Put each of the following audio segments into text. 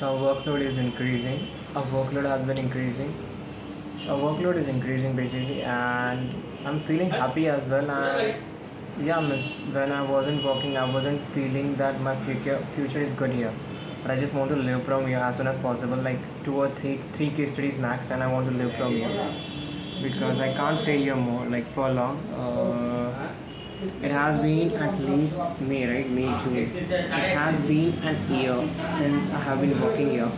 So workload is increasing. Our workload has been increasing. So workload is increasing basically, and I'm feeling happy as well. And yeah, means when I wasn't working, I wasn't feeling that my future is good here. But I just want to live from here as soon as possible, like 2 or 3 case studies max, and I want to live from here because I can't stay here more like for long. It has been at least May, right? May, June. It has been an year since I have been working here,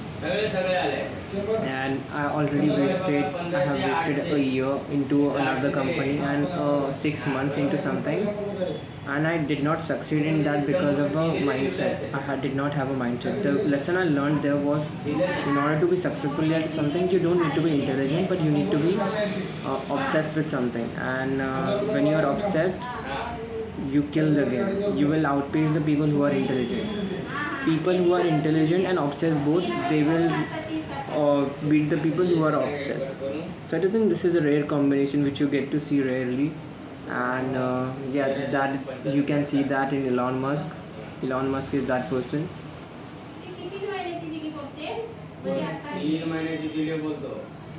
and I have wasted a year into another company and 6 months into something, and I did not succeed in that because of a mindset. Did not have a mindset. The lesson I learned there was, in order to be successful at something, you don't need to be intelligent, but you need to be obsessed with something. And when you are obsessed, you kill the game. You will outpace the people who are intelligent. People who are intelligent and obsessed both, they will beat the people who are obsessed. So I do think this is a rare combination which you get to see rarely, and yeah, that you can see that in Elon Musk. Elon Musk is that person.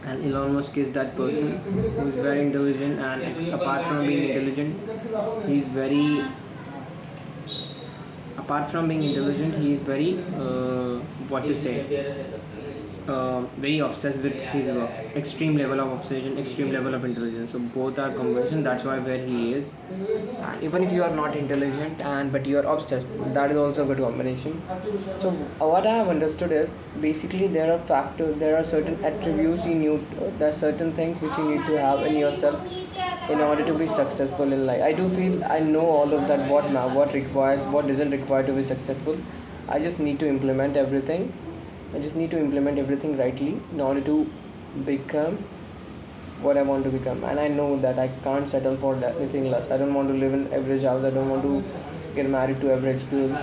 And Elon Musk is that person who is very intelligent, and apart from being intelligent, he's very apart from being intelligent, he is very what to say very obsessed with his work. Extreme level of obsession, extreme level of intelligence. So both are combination. That's why where he is. And even if you are not intelligent but you are obsessed, that is also a good combination. So what I have understood is basically there are factors, there are certain attributes you need. There are certain things which you need to have in yourself in order to be successful in life. I do feel I know all of that. What requires, what doesn't require to be successful. I just need to implement everything. I just need to implement everything rightly in order to become what I want to become. And I know that I can't settle for anything less. I don't want to live in average house. I don't want to get married to average girl.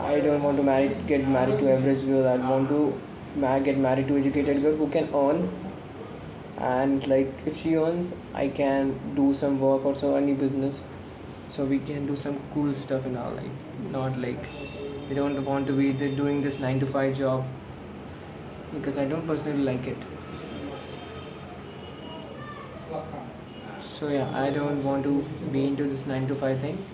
I don't want to get married to average girl. I want to get married to educated girl who can earn, and like if she earns, I can do some work or so any business, so we can do some cool stuff in our life. Not like we don't want to be doing this 9 to 5 job, because I don't personally like it. So yeah, I don't want to be into this 9 to 5 thing,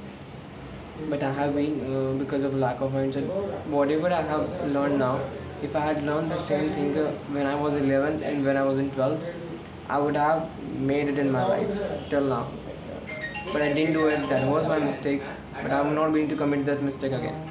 but I have been because of lack of mindset. Whatever I have learned now, if I had learned the same thing when I was 11 and when I was in 12, I would have made it in my life till now. But I didn't do it. That was my mistake. But I'm not going to commit that mistake again.